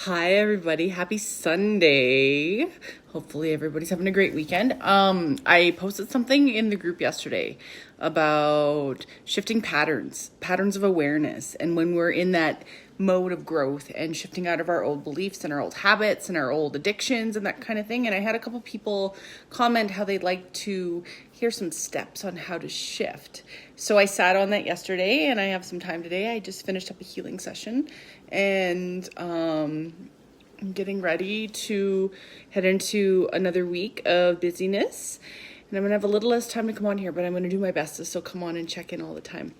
Hi everybody, happy Sunday. Hopefully everybody's having a great weekend. I posted something in the group yesterday about shifting patterns of awareness. And when we're in that mode of growth and shifting out of our old beliefs and our old habits and our old addictions and that kind of thing. And I had a couple people comment how they'd like to hear some steps on how to shift. So I sat on that yesterday and I have some time today. I just finished up a healing session and I'm getting ready to head into another week of busyness. And I'm going to have a little less time to come on here, but I'm going to do my best to still come on and check in all the time.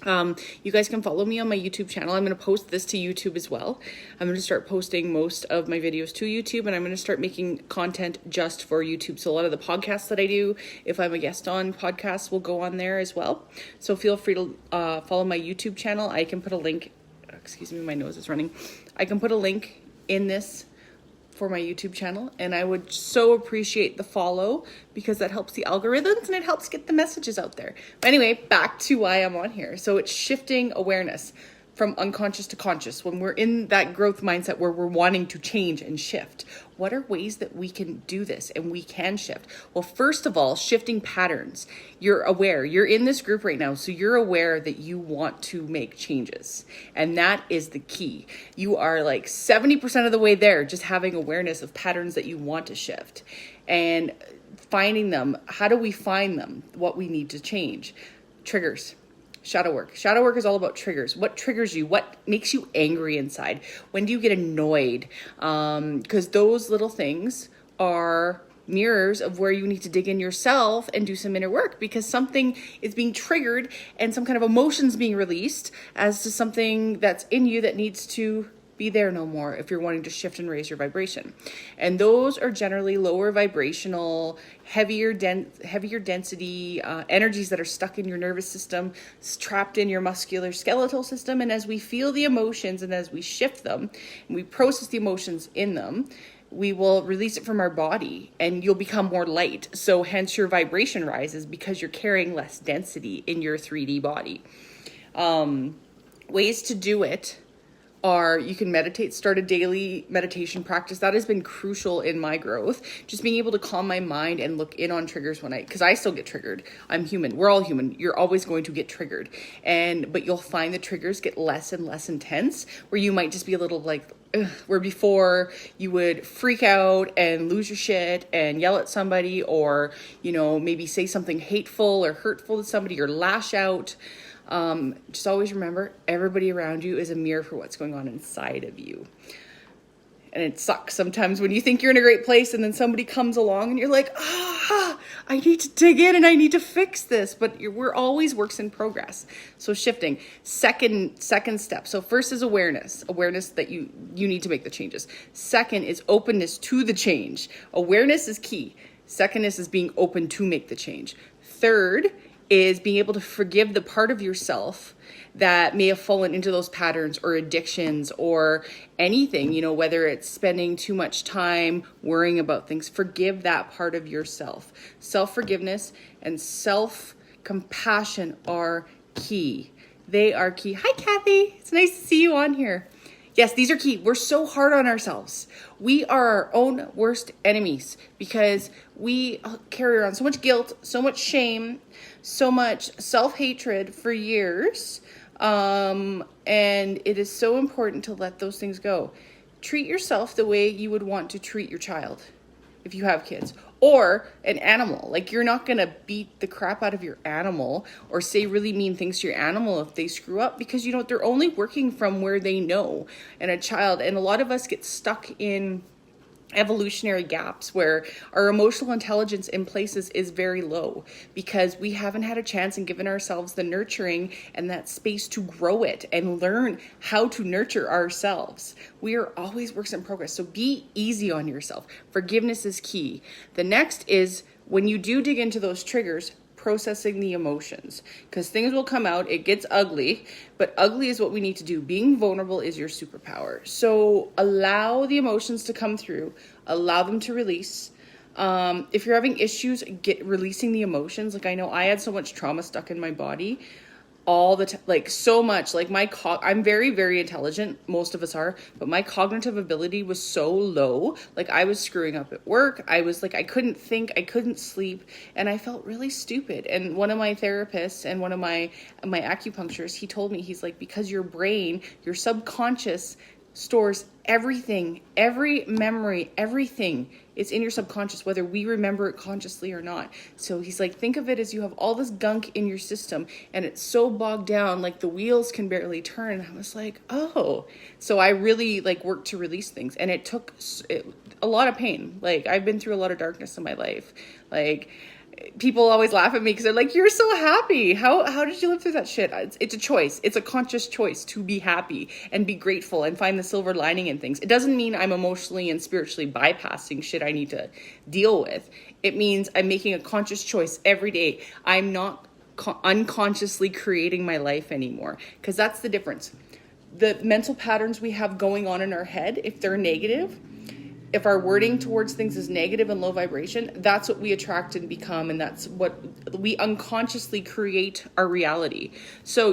You guys can follow me on my YouTube channel. I'm going to post this to YouTube as well. I'm going to start posting most of my videos to YouTube, and I'm going to start making content just for YouTube. So a lot of the podcasts that I do, if I'm a guest on podcasts, will go on there as well. So feel free to follow my YouTube channel. I can put a link, excuse me, my nose is running. I can put a link in this for my YouTube channel, and I would so appreciate the follow because that helps the algorithms and it helps get the messages out there. But anyway, back to why I'm on here. So it's shifting awareness from unconscious to conscious. When we're in that growth mindset where we're wanting to change and shift, what are ways that we can do this and we can shift? Well, first of all, shifting patterns. You're aware, you're in this group right now, so you're aware that you want to make changes. And that is the key. You are like 70% of the way there, just having awareness of patterns that you want to shift and finding them. How do we find them? What we need to change. Triggers. Shadow work. Shadow work is all about triggers. What triggers you? What makes you angry inside? When do you get annoyed? Because those little things are mirrors of where you need to dig in yourself and do some inner work, because something is being triggered and some kind of emotions being released as to something that's in you that needs to be there no more if you're wanting to shift and raise your vibration. And those are generally lower vibrational, heavier density energies that are stuck in your nervous system, trapped in your muscular skeletal system. And as we feel the emotions and as we shift them and we process the emotions in them, we will release it from our body and you'll become more light. So hence your vibration rises because you're carrying less density in your 3D body. Ways to do it are you can meditate, start a daily meditation practice. That has been crucial in my growth. Just being able to calm my mind and look in on triggers because I still get triggered. I'm human. We're all human. You're always going to get triggered. But you'll find the triggers get less and less intense, where you might just be a little like, where before you would freak out and lose your shit and yell at somebody, or, maybe say something hateful or hurtful to somebody or lash out. Just always remember, everybody around you is a mirror for what's going on inside of you. And it sucks sometimes when you think you're in a great place and then somebody comes along and you're like, I need to dig in and I need to fix this. But we're always works in progress. So shifting. Second step. So first is awareness that you need to make the changes. Second is openness to the change. Awareness is key. Second is being open to make the change. Third is being able to forgive the part of yourself that may have fallen into those patterns or addictions or anything, whether it's spending too much time worrying about things. Forgive that part of yourself. Self-forgiveness and self-compassion are key. They are key. Hi, Kathy. It's nice to see you on here. Yes, these are key. We're so hard on ourselves. We are our own worst enemies because we carry around so much guilt, so much shame, so much self-hatred for years. And it is so important to let those things go. Treat yourself the way you would want to treat your child if you have kids, or an animal. Like, you're not going to beat the crap out of your animal or say really mean things to your animal if they screw up, because they're only working from where they know. And a lot of us get stuck in evolutionary gaps where our emotional intelligence in places is very low because we haven't had a chance and given ourselves the nurturing and that space to grow it and learn how to nurture ourselves. We are always works in progress. So be easy on yourself. Forgiveness is key. The next is when you do dig into those triggers, processing the emotions, because things will come out. It gets ugly, but ugly is what we need to do. Being vulnerable is your superpower. So allow the emotions to come through, allow them to release. If you're having issues releasing the emotions, like I know I had so much trauma stuck in my body, all the time, like so much. Like I'm very, very intelligent. Most of us are, but my cognitive ability was so low. Like I was screwing up at work. I was like, I couldn't think, I couldn't sleep, and I felt really stupid. And one of my therapists and one of my acupuncturists, he told me, he's like, because your brain, your subconscious stores everything, every memory, everything is in your subconscious, whether we remember it consciously or not. So he's like, think of it as you have all this gunk in your system and it's so bogged down, like the wheels can barely turn. And I was like, oh. So I really like worked to release things, and it took a lot of pain. Like I've been through a lot of darkness in my life. Like people always laugh at me because they're like, you're so happy. How did you live through that shit? It's a choice. It's a conscious choice to be happy and be grateful and find the silver lining in things. It doesn't mean I'm emotionally and spiritually bypassing shit I need to deal with. It means I'm making a conscious choice every day. I'm not unconsciously creating my life anymore, because that's the difference. The mental patterns we have going on in our head, if they're negative, if our wording towards things is negative and low vibration, that's what we attract and become, and that's what we unconsciously create our reality. So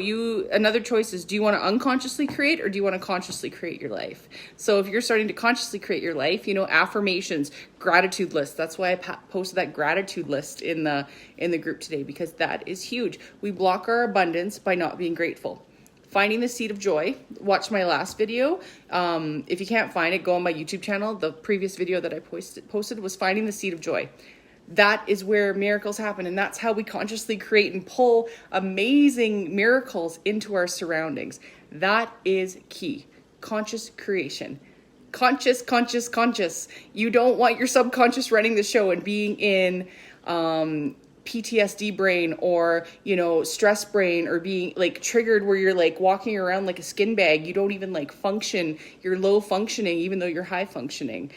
another choice is, do you want to unconsciously create, or do you want to consciously create your life? So if you're starting to consciously create your life, affirmations, gratitude lists. That's why I posted that gratitude list in the group today, because that is huge. We block our abundance by not being grateful. Finding the seed of joy. Watch my last video. If you can't find it, go on my YouTube channel. The previous video that I posted was finding the seed of joy. That is where miracles happen, and that's how we consciously create and pull amazing miracles into our surroundings. That is key. Conscious creation. Conscious. You don't want your subconscious running the show and being in PTSD brain or, stress brain, or being like triggered where you're like walking around like a skin bag. You don't even like function. You're low functioning, even though you're high functioning.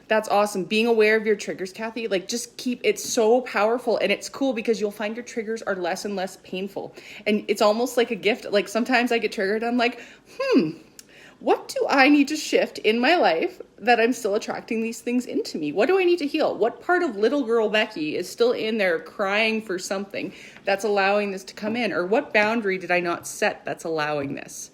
That's awesome. Being aware of your triggers, Kathy, like just it's so powerful, and it's cool because you'll find your triggers are less and less painful. And it's almost like a gift. Like sometimes I get triggered. I'm like, what do I need to shift in my life that I'm still attracting these things into me? What do I need to heal? What part of little girl Becky is still in there crying for something that's allowing this to come in? Or what boundary did I not set that's allowing this?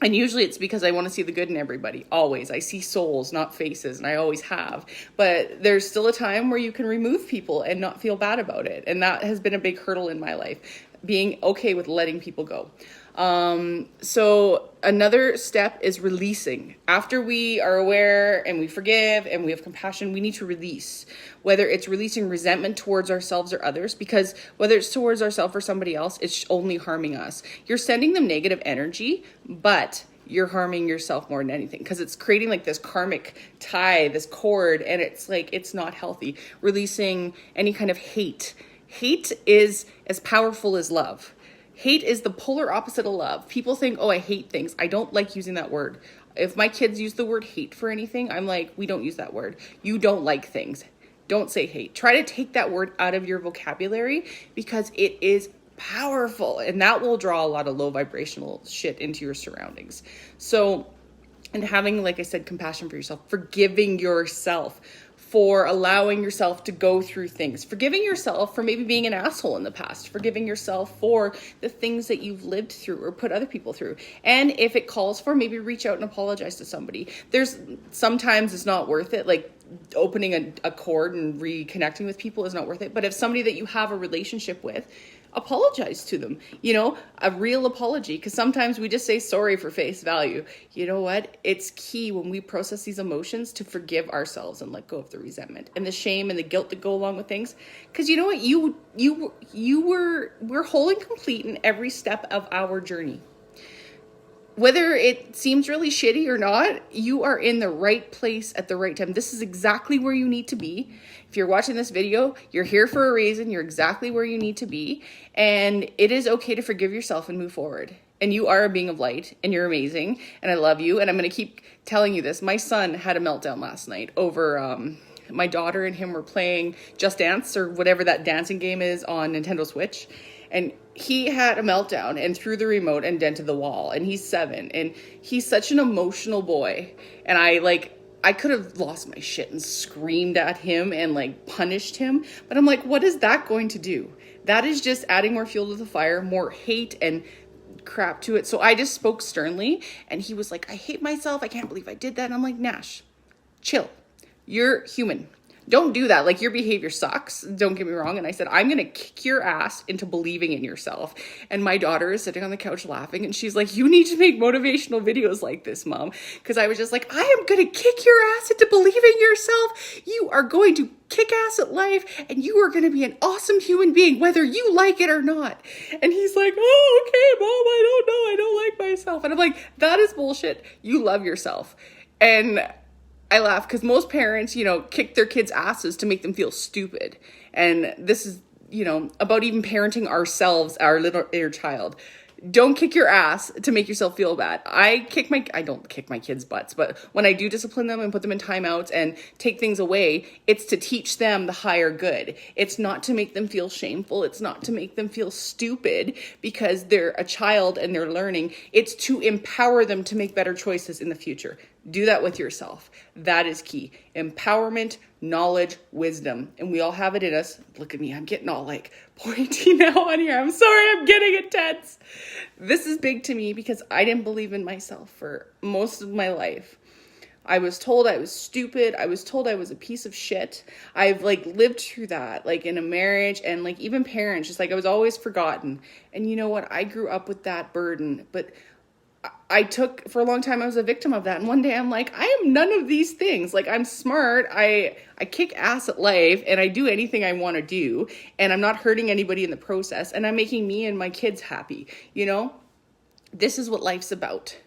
And usually it's because I want to see the good in everybody. Always. I see souls, not faces, and I always have. But there's still a time where you can remove people and not feel bad about it. And that has been a big hurdle in my life, being okay with letting people go. So another step is releasing. After we are aware and we forgive and we have compassion, we need to release, whether it's releasing resentment towards ourselves or others, because whether it's towards ourselves or somebody else, it's only harming us. You're sending them negative energy, but you're harming yourself more than anything, because it's creating like this karmic tie, this cord, and it's like, it's not healthy. Releasing any kind of hate. Hate is as powerful as love. Hate is the polar opposite of love. People think, oh, I hate things. I don't like using that word. If my kids use the word hate for anything, I'm like, we don't use that word. You don't like things. Don't say hate. Try to take that word out of your vocabulary, because it is powerful, and that will draw a lot of low vibrational shit into your surroundings. So, and having, like I said, compassion for yourself, forgiving yourself for allowing yourself to go through things, forgiving yourself for maybe being an asshole in the past, forgiving yourself for the things that you've lived through or put other people through. And if it calls for, maybe reach out and apologize to somebody. Sometimes it's not worth it. Like opening a cord and reconnecting with people is not worth it. But if somebody that you have a relationship with, apologize to them, a real apology, because sometimes we just say sorry for face value. You know what? It's key when we process these emotions to forgive ourselves and let go of the resentment and the shame and the guilt that go along with things. Because you know what? We're whole and complete in every step of our journey. Whether it seems really shitty or not, you are in the right place at the right time. This is exactly where you need to be. If you're watching this video, you're here for a reason. You're exactly where you need to be. And it is okay to forgive yourself and move forward. And you are a being of light, and you're amazing. And I love you. And I'm going to keep telling you this. My son had a meltdown last night over my daughter and him were playing Just Dance, or whatever that dancing game is on Nintendo Switch. And he had a meltdown and threw the remote and dented the wall. And he's 7. And he's such an emotional boy. And I I could have lost my shit and screamed at him and like punished him. But I'm like, what is that going to do? That is just adding more fuel to the fire, more hate and crap to it. So I just spoke sternly, and he was like, I hate myself. I can't believe I did that. And I'm like, Nash, chill. You're human. Don't do that. Like, your behavior sucks. Don't get me wrong. And I said, I'm going to kick your ass into believing in yourself. And my daughter is sitting on the couch laughing, and she's like, you need to make motivational videos like this, Mom. Because I was just like, I am going to kick your ass into believing in yourself. You are going to kick ass at life, and you are going to be an awesome human being, whether you like it or not. And he's like, oh, okay, Mom, I don't know. I don't like myself. And I'm like, that is bullshit. You love yourself. And I laugh because most parents, kick their kids' asses to make them feel stupid. And this is, about even parenting ourselves, our little inner child. Don't kick your ass to make yourself feel bad. I don't kick my kids' butts, but when I do discipline them and put them in timeouts and take things away, it's to teach them the higher good. It's not to make them feel shameful. It's not to make them feel stupid because they're a child and they're learning. It's to empower them to make better choices in the future. Do that with yourself. That is key. Empowerment, knowledge, wisdom. And we all have it in us. Look at me. I'm getting all like pointy now on here. I'm sorry. I'm getting intense. This is big to me because I didn't believe in myself for most of my life. I was told I was stupid. I was told I was a piece of shit. I've lived through that, in a marriage and even parents, just I was always forgotten. And you know what? I grew up with that burden, but for a long time, I was a victim of that. And one day I'm like, I am none of these things. I'm smart. I kick ass at life and I do anything I want to do. And I'm not hurting anybody in the process. And I'm making me and my kids happy. This is what life's about.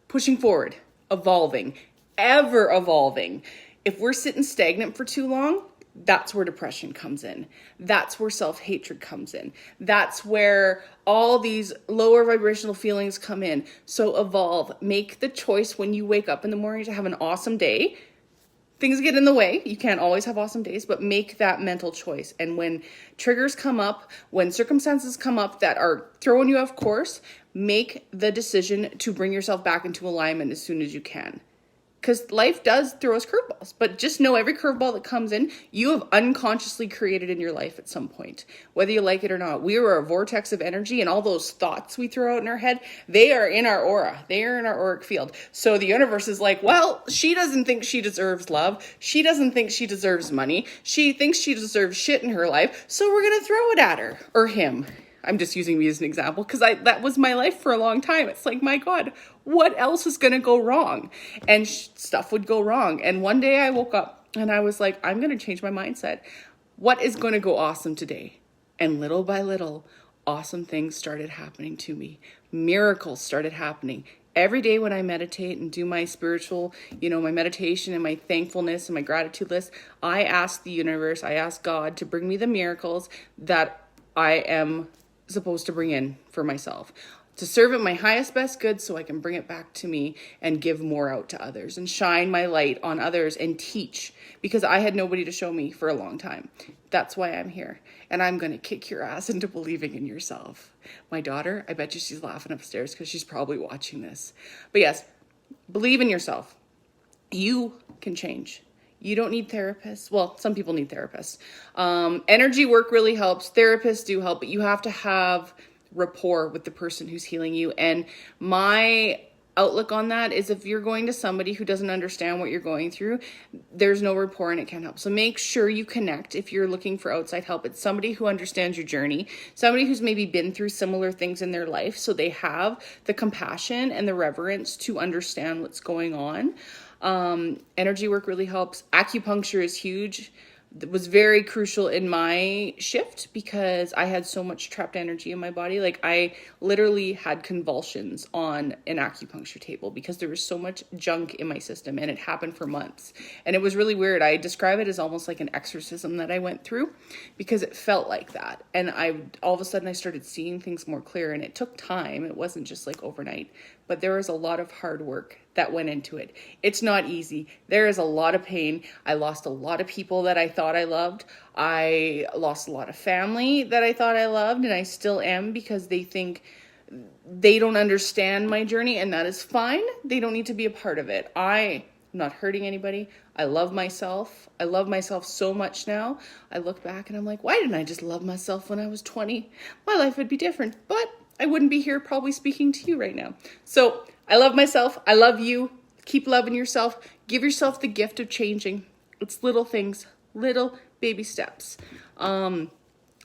Pushing forward, evolving, ever evolving. If we're sitting stagnant for too long, that's where depression comes in. That's where self-hatred comes in. That's where all these lower vibrational feelings come in. So evolve. Make the choice when you wake up in the morning to have an awesome day. Things get in the way. You can't always have awesome days, but make that mental choice. And when triggers come up, when circumstances come up that are throwing you off course, make the decision to bring yourself back into alignment as soon as you can. Because life does throw us curveballs, but just know every curveball that comes in, you have unconsciously created in your life at some point, whether you like it or not. We are a vortex of energy, and all those thoughts we throw out in our head, they are in our aura. They are in our auric field. So the universe is like, well, she doesn't think she deserves love. She doesn't think she deserves money. She thinks she deserves shit in her life. So we're going to throw it at her or him. I'm just using me as an example because that was my life for a long time. It's like, my God, what else is going to go wrong? And stuff would go wrong. And one day I woke up and I was like, I'm going to change my mindset. What is going to go awesome today? And little by little, awesome things started happening to me. Miracles started happening. Every day when I meditate and do my spiritual, my meditation and my thankfulness and my gratitude list, I ask the universe, I ask God to bring me the miracles that I am supposed to bring in for myself, to serve at my highest best good so I can bring it back to me and give more out to others and shine my light on others and teach, because I had nobody to show me for a long time. That's why I'm here. And I'm going to kick your ass into believing in yourself. My daughter, I bet you she's laughing upstairs because she's probably watching this. But yes, believe in yourself. You can change. You don't need therapists. Well, some people need therapists. Energy work really helps. Therapists do help, but you have to have rapport with the person who's healing you. And my outlook on that is, if you're going to somebody who doesn't understand what you're going through, there's no rapport and it can't help. So make sure you connect. If you're looking for outside help, it's somebody who understands your journey, somebody who's maybe been through similar things in their life, so they have the compassion and the reverence to understand what's going on. Energy work really helps. Acupuncture is huge. It was very crucial in my shift because I had so much trapped energy in my body. I literally had convulsions on an acupuncture table because there was so much junk in my system, and it happened for months. And it was really weird. I describe it as almost like an exorcism that I went through because it felt like that. And all of a sudden I started seeing things more clear, and it took time. It wasn't just overnight, but there was a lot of hard work that went into it. It's not easy. There is a lot of pain. I lost a lot of people that I thought I loved. I lost a lot of family that I thought I loved, and I still am, because they think they don't understand my journey, and that is fine. They don't need to be a part of it. I I'm not hurting anybody. I love myself. I love myself so much now. I look back and I'm like, why didn't I just love myself when I was 20? My life would be different, but I wouldn't be here probably speaking to you right now. So I love myself. I love you. Keep loving yourself. Give yourself the gift of changing. It's little things, little baby steps. I'm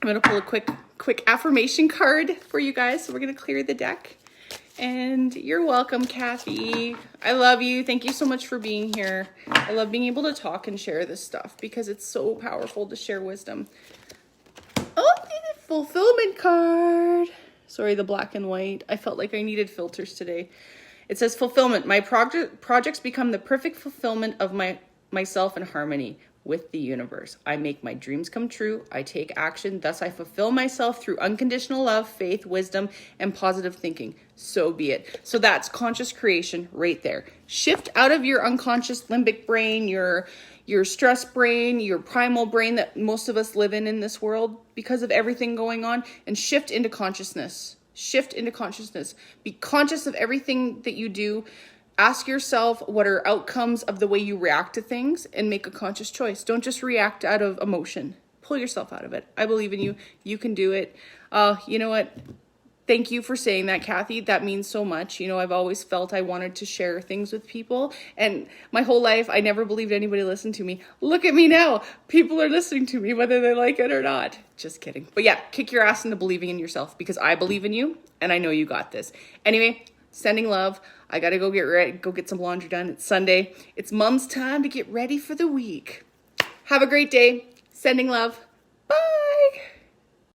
going to pull a quick affirmation card for you guys. So we're going to clear the deck. And you're welcome, Kathy. I love you. Thank you so much for being here. I love being able to talk and share this stuff because it's so powerful to share wisdom. Oh, the fulfillment card. Sorry, the black and white. I felt like I needed filters today. It says fulfillment. My projects become the perfect fulfillment of myself in harmony with the universe. I make my dreams come true. I take action. Thus, I fulfill myself through unconditional love, faith, wisdom, and positive thinking. So be it. So that's conscious creation right there. Shift out of your unconscious limbic brain, your stress brain, your primal brain that most of us live in this world because of everything going on, and shift into consciousness. Shift into consciousness. Be conscious of everything that you do. Ask yourself what are outcomes of the way you react to things and make a conscious choice. Don't just react out of emotion. Pull yourself out of it. I believe in you. You can do it. You know what? Thank you for saying that, Kathy. That means so much. You know, I've always felt I wanted to share things with people. And my whole life, I never believed anybody listened to me. Look at me now. People are listening to me, whether they like it or not. Just kidding. But yeah, kick your ass into believing in yourself because I believe in you and I know you got this. Anyway, sending love. I got to go get ready, go get some laundry done. It's Sunday. It's mom's time to get ready for the week. Have a great day. Sending love. Bye.